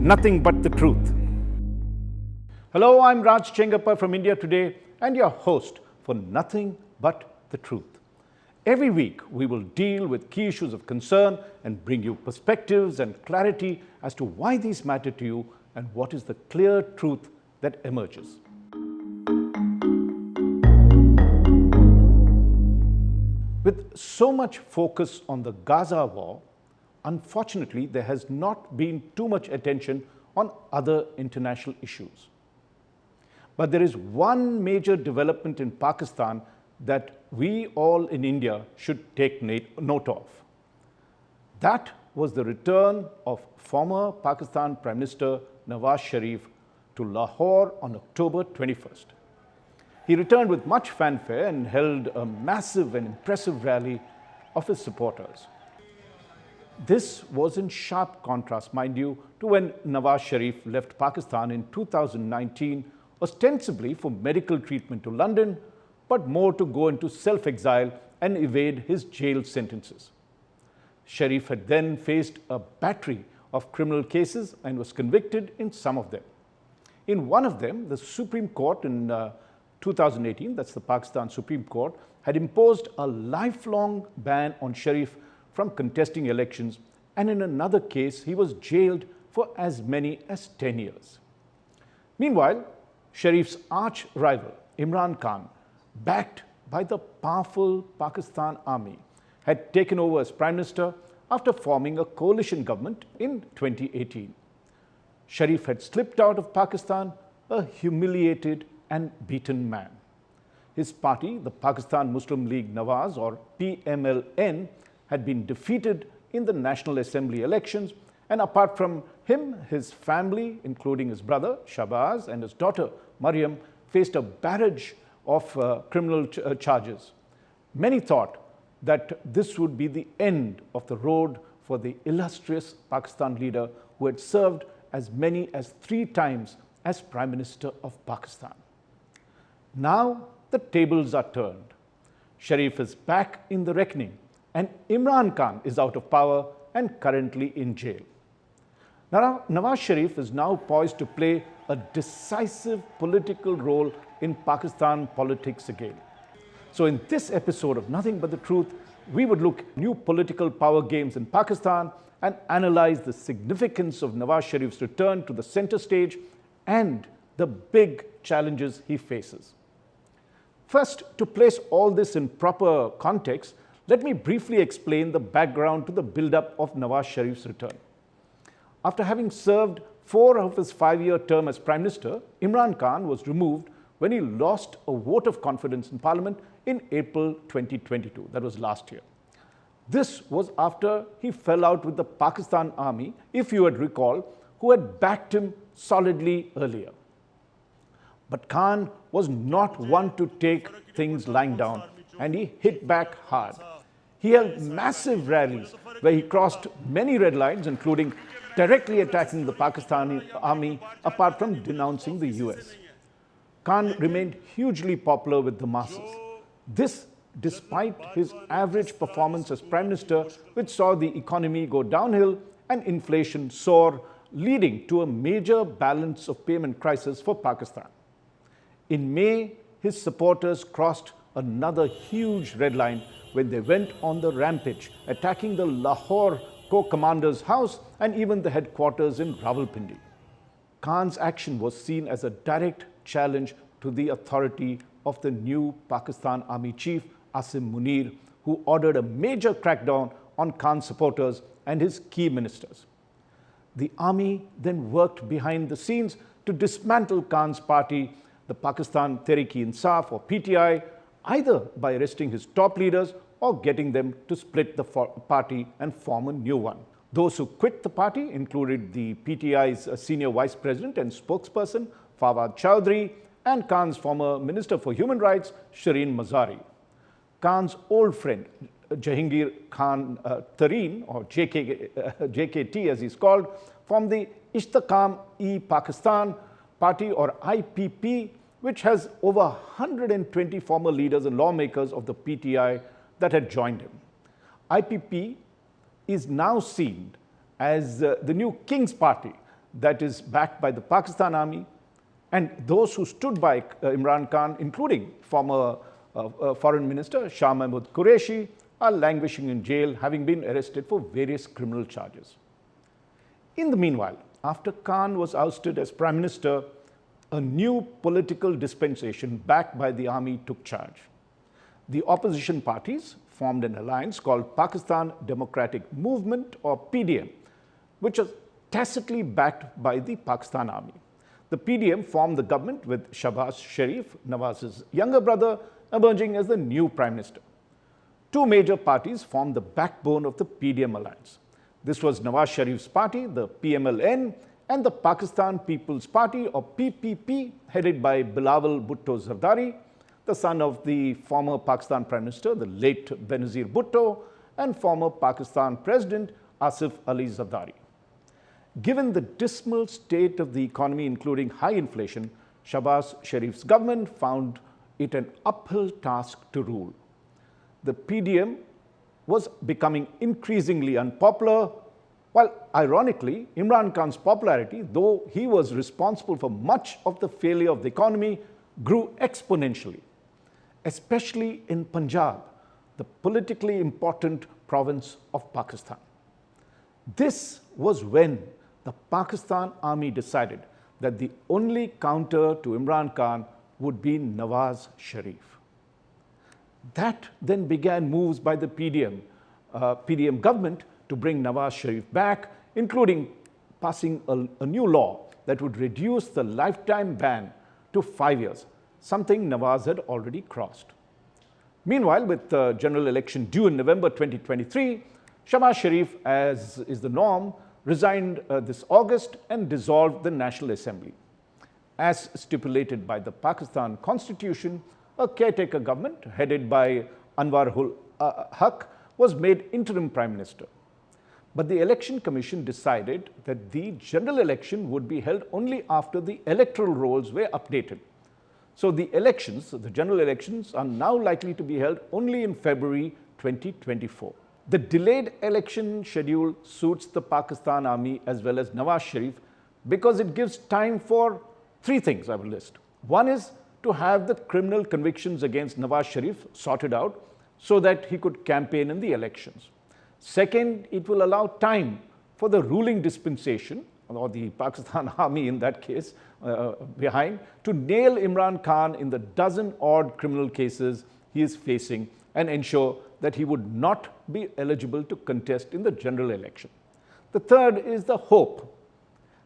nothing but the truth. Hello, I'm Raj Chengappa from India Today and your host for Nothing But the Truth. Every week, we will deal with key issues of concern and bring you perspectives and clarity as to why these matter to you and what is the clear truth that emerges. With so much focus on the Gaza war, unfortunately, there has not been too much attention on other international issues. But there is one major development in Pakistan that we all in India should take note of. That was the return of former Pakistan Prime Minister Nawaz Sharif to Lahore on October 21st. He returned with much fanfare and held a massive and impressive rally of his supporters. This was in sharp contrast, mind you, to when Nawaz Sharif left Pakistan in 2019, ostensibly for medical treatment to London, but more to go into self-exile and evade his jail sentences. Sharif had then faced a battery of criminal cases and was convicted in some of them. In one of them, the Supreme Court in 2018, that's the Pakistan Supreme Court, had imposed a lifelong ban on Sharif from contesting elections, and in another case, he was jailed for as many as 10 years. Meanwhile, Sharif's arch rival, Imran Khan, backed by the powerful Pakistan army, had taken over as Prime Minister after forming a coalition government in 2018. Sharif had slipped out of Pakistan, a humiliated and beaten man. His party, the Pakistan Muslim League Nawaz, or PMLN, had been defeated in the National Assembly elections, and apart from him, his family, including his brother Shahbaz and his daughter Maryam, faced a barrage of criminal charges. Many thought that this would be the end of the road for the illustrious Pakistan leader who had served as many as 3 times as Prime Minister of Pakistan. Now the tables are turned. Sharif is back in the reckoning, and Imran Khan is out of power and currently in jail. Now, Nawaz Sharif is now poised to play a decisive political role in Pakistan politics again. So in this episode of Nothing But the Truth, we would look at new political power games in Pakistan and analyze the significance of Nawaz Sharif's return to the center stage and the big challenges he faces. First, to place all this in proper context, let me briefly explain the background to the build-up of Nawaz Sharif's return. After having served 4 of his 5-year term as Prime Minister, Imran Khan was removed when he lost a vote of confidence in Parliament in April 2022. That was last year. This was after he fell out with the Pakistan Army, if you would recall, who had backed him solidly earlier. But Khan was not one to take things lying down, and he hit back hard. He held massive rallies where he crossed many red lines, including directly attacking the Pakistani army, apart from denouncing the US. Khan remained hugely popular with the masses. This despite his average performance as Prime Minister, which saw the economy go downhill and inflation soar, leading to a major balance of payment crisis for Pakistan. In May, his supporters crossed another huge red line when they went on the rampage, attacking the Lahore co-commander's house and even the headquarters in Rawalpindi. Khan's action was seen as a direct challenge to the authority of the new Pakistan Army Chief, Asim Munir, who ordered a major crackdown on Khan's supporters and his key ministers. The army then worked behind the scenes to dismantle Khan's party, the Pakistan Tehreek-e-Insaf or PTI, either by arresting his top leaders or getting them to split the party and form a new one. Those who quit the party included the PTI's senior vice president and spokesperson, Fawad Chowdhury, and Khan's former Minister for Human Rights, Shireen Mazari. Khan's old friend, Jahangir Khan Tareen, or JKT as he's called, from the Ishtiham-e-Pakistan Party or IPP, which has over 120 former leaders and lawmakers of the PTI that had joined him. IPP is now seen as the new King's Party, that is backed by the Pakistan army, and those who stood by Imran Khan, including former Foreign Minister Shah Mahmood Qureshi, are languishing in jail, having been arrested for various criminal charges. In the meanwhile, after Khan was ousted as Prime Minister, a new political dispensation backed by the army took charge. The opposition parties formed an alliance called Pakistan Democratic Movement, or PDM, which was tacitly backed by the Pakistan army. The PDM formed the government with Nawaz Sharif, Nawaz's younger brother, emerging as the new Prime Minister. Two major parties formed the backbone of the PDM Alliance. This was Nawaz Sharif's party, the PMLN, and the Pakistan People's Party, or PPP, headed by Bilawal Bhutto Zardari, the son of the former Pakistan Prime Minister, the late Benazir Bhutto, and former Pakistan President Asif Ali Zardari. Given the dismal state of the economy, including high inflation, Nawaz Sharif's government found it an uphill task to rule. The PDM was becoming increasingly unpopular, while ironically, Imran Khan's popularity, though he was responsible for much of the failure of the economy, grew exponentially, especially in Punjab, the politically important province of Pakistan. This was when the Pakistan army decided that the only counter to Imran Khan would be Nawaz Sharif. That then began moves by the PDM government to bring Nawaz Sharif back, including passing a new law that would reduce the lifetime ban to 5 years, something Nawaz had already crossed. Meanwhile, with the general election due in November 2023, Nawaz Sharif, as is the norm, resigned this August and dissolved the National Assembly. As stipulated by the Pakistan Constitution, a caretaker government headed by Anwar ul Haq was made interim Prime Minister. But the Election Commission decided that the general election would be held only after the electoral rolls were updated. So the elections, the general elections, are now likely to be held only in February 2024. The delayed election schedule suits the Pakistan army as well as Nawaz Sharif because it gives time for three things I will list. One is to have the criminal convictions against Nawaz Sharif sorted out so that he could campaign in the elections. Second, it will allow time for the ruling dispensation, or the Pakistan army in that case, behind, to nail Imran Khan in the dozen-odd criminal cases he is facing and ensure that he would not be eligible to contest in the general election. The third is the hope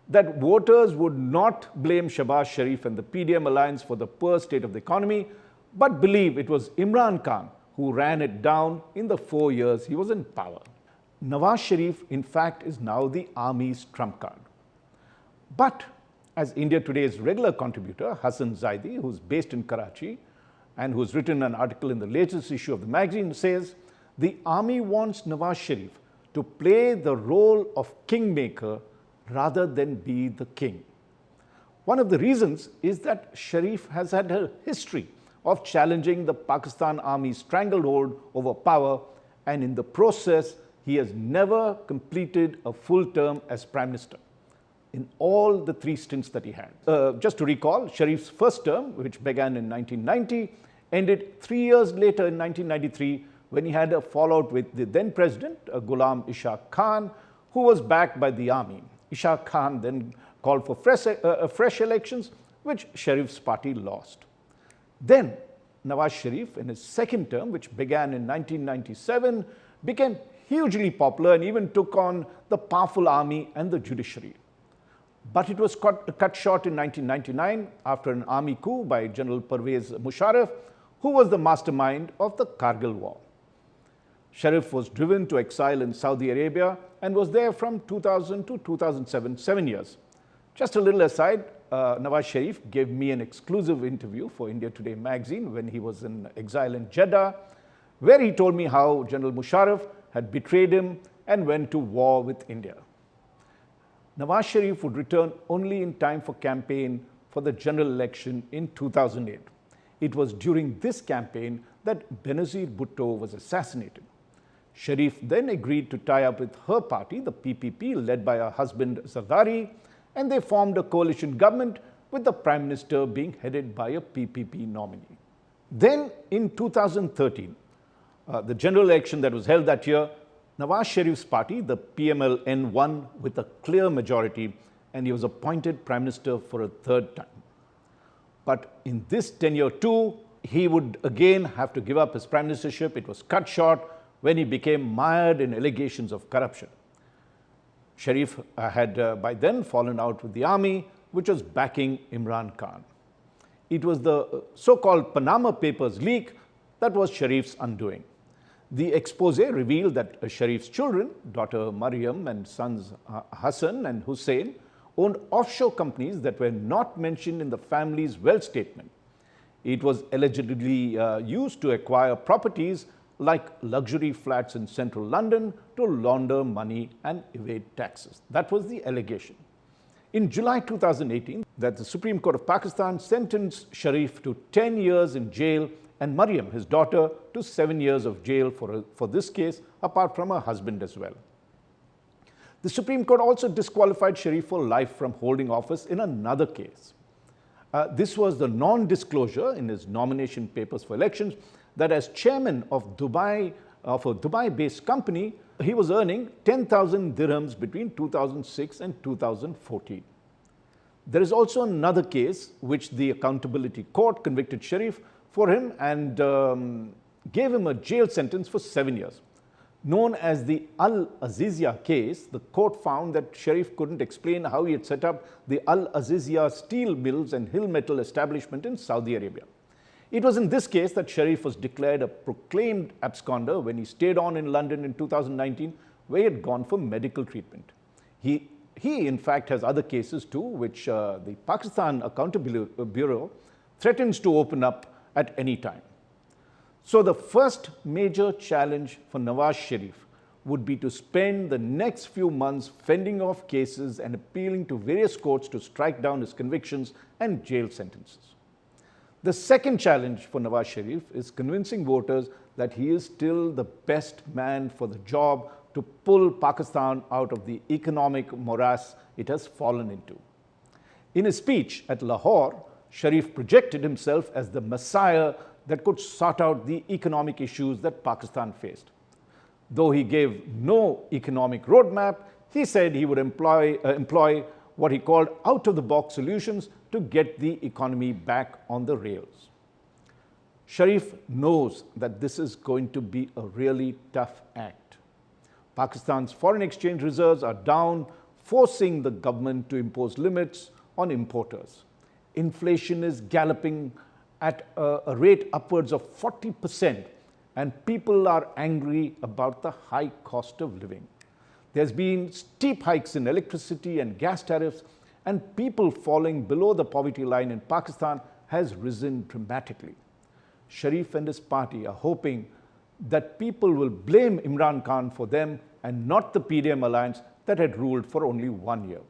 that voters would not blame Nawaz Sharif and the PDM Alliance for the poor state of the economy, but believe it was Imran Khan who ran it down in the 4 years he was in power. Nawaz Sharif, in fact, is now the army's trump card. But as India Today's regular contributor, Hassan Zaidi, who's based in Karachi and who's written an article in the latest issue of the magazine, says, the army wants Nawaz Sharif to play the role of kingmaker rather than be the king. One of the reasons is that Sharif has had a history of challenging the Pakistan army's stranglehold over power, and in the process, he has never completed a full term as Prime Minister in all the 3 stints that he had. Just to recall, Sharif's first term, which began in 1990, ended 3 years later in 1993 when he had a fallout with the then president, Ghulam Ishaq Khan, who was backed by the army. Ishaq Khan then called for fresh elections, which Sharif's party lost. Then Nawaz Sharif, in his second term, which began in 1997, became hugely popular and even took on the powerful army and the judiciary. But it was cut short in 1999 after an army coup by General Pervez Musharraf, who was the mastermind of the Kargil War. Sharif was driven to exile in Saudi Arabia and was there from 2000 to 2007, 7 years. Just a little aside, Nawaz Sharif gave me an exclusive interview for India Today magazine when he was in exile in Jeddah, where he told me how General Musharraf had betrayed him and went to war with India. Nawaz Sharif would return only in time for campaign for the general election in 2008. It was during this campaign that Benazir Bhutto was assassinated. Sharif then agreed to tie up with her party, the PPP, led by her husband Zardari, and they formed a coalition government with the Prime Minister being headed by a PPP nominee. Then in 2013, the general election that was held that year, Nawaz Sharif's party, the PMLN, won with a clear majority, and he was appointed Prime Minister for a third time. But in this tenure too, he would again have to give up his prime ministership. It was cut short when he became mired in allegations of corruption. Sharif had by then fallen out with the army, which was backing Imran Khan. It was the so-called Panama Papers leak that was Sharif's undoing. The expose revealed that Sharif's children, daughter Mariam and sons Hassan and Hussein, owned offshore companies that were not mentioned in the family's wealth statement. It was allegedly used to acquire properties like luxury flats in central London to launder money and evade taxes. That was the allegation. In July 2018, that the Supreme Court of Pakistan sentenced Sharif to 10 years in jail and Mariam, his daughter, to 7 years of jail for this case, apart from her husband as well. The Supreme Court also disqualified Sharif for life from holding office in another case. This was the non-disclosure in his nomination papers for elections that as chairman of a Dubai-based company, he was earning 10,000 dirhams between 2006 and 2014. There is also another case which the Accountability Court convicted Sharif for him and gave him a jail sentence for 7 years. Known as the Al-Azizia case, the court found that Sharif couldn't explain how he had set up the Al-Azizia steel mills and hill metal establishment in Saudi Arabia. It was in this case that Sharif was declared a proclaimed absconder when he stayed on in London in 2019, where he had gone for medical treatment. He in fact has other cases too, which the Pakistan Accountability Bureau threatens to open up at any time. So the first major challenge for Nawaz Sharif would be to spend the next few months fending off cases and appealing to various courts to strike down his convictions and jail sentences. The second challenge for Nawaz Sharif is convincing voters that he is still the best man for the job to pull Pakistan out of the economic morass it has fallen into. In his speech at Lahore, Sharif projected himself as the messiah that could sort out the economic issues that Pakistan faced. Though he gave no economic roadmap, he said he would employ what he called out-of-the-box solutions to get the economy back on the rails. Sharif knows that this is going to be a really tough act. Pakistan's foreign exchange reserves are down, forcing the government to impose limits on importers. Inflation is galloping at a rate upwards of 40%, and people are angry about the high cost of living. There's been steep hikes in electricity and gas tariffs, and people falling below the poverty line in Pakistan has risen dramatically. Sharif and his party are hoping that people will blame Imran Khan for them and not the PDM Alliance that had ruled for only 1 year.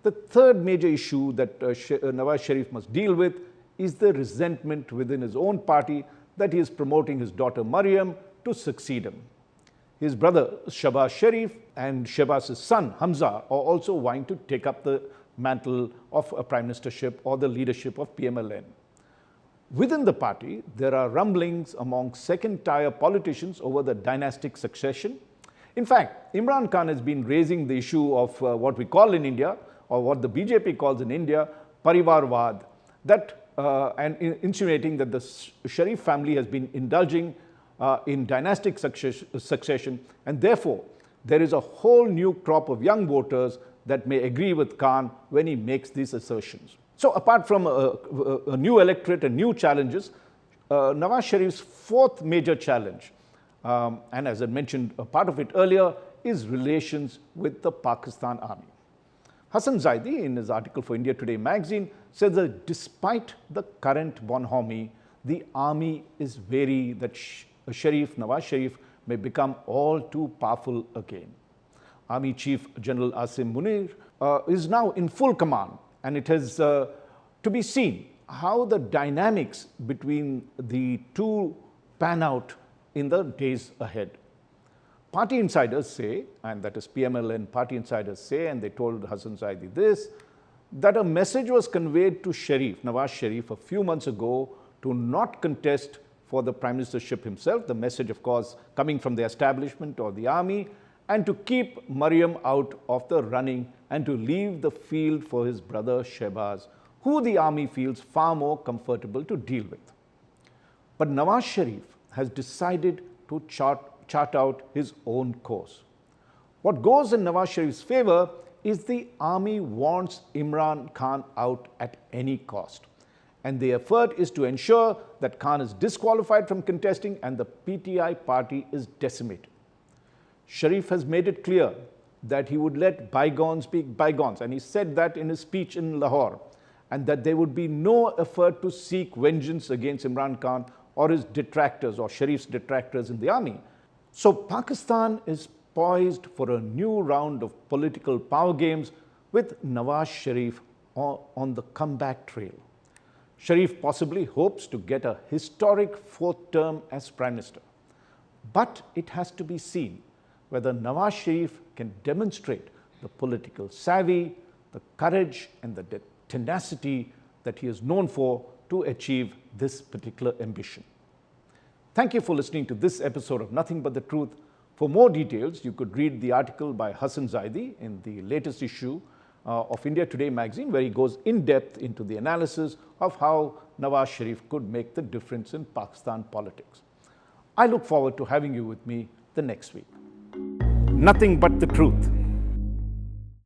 The third major issue that Nawaz Sharif must deal with is the resentment within his own party that he is promoting his daughter Mariam to succeed him. His brother Shahbaz Sharif and Shahbaz's son Hamza are also vying to take up the mantle of a prime ministership or the leadership of PMLN. Within the party, there are rumblings among second-tier politicians over the dynastic succession. In fact, Imran Khan has been raising the issue of what we call in India, or what the BJP calls in India, Parivarvad, and insinuating that the Sharif family has been indulging in dynastic succession, and therefore there is a whole new crop of young voters that may agree with Khan when he makes these assertions. So apart from a new electorate and new challenges, Nawaz Sharif's fourth major challenge, and as I mentioned a part of it earlier, is relations with the Pakistan army. Hassan Zaidi, in his article for India Today magazine, says that despite the current bonhomie, the army is wary that Nawaz Sharif may become all too powerful again. Army Chief General Asim Munir is now in full command, and it has to be seen how the dynamics between the two pan out in the days ahead. party insiders say, and that is PMLN party insiders say, and they told Hassan Zaidi this, that a message was conveyed to Sharif, Nawaz Sharif, a few months ago to not contest for the prime ministership himself. The message, of course, coming from the establishment or the army, and to keep Maryam out of the running and to leave the field for his brother Shehbaz, who the army feels far more comfortable to deal with. But Nawaz Sharif has decided to chart out his own course. What goes in Nawaz Sharif's favor is the army wants Imran Khan out at any cost. And the effort is to ensure that Khan is disqualified from contesting and the PTI party is decimated. Sharif has made it clear that he would let bygones be bygones, and he said that in his speech in Lahore, and that there would be no effort to seek vengeance against Imran Khan or his detractors or Sharif's detractors in the army. So Pakistan is poised for a new round of political power games with Nawaz Sharif on the comeback trail. Sharif possibly hopes to get a historic fourth term as Prime Minister. But it has to be seen whether Nawaz Sharif can demonstrate the political savvy, the courage and the tenacity that he is known for to achieve this particular ambition. Thank you for listening to this episode of Nothing But the Truth. For more details, you could read the article by Hassan Zaidi in the latest issue of India Today magazine, where he goes in depth into the analysis of how Nawaz Sharif could make the difference in Pakistan politics. I look forward to having you with me the next week. Nothing but the truth.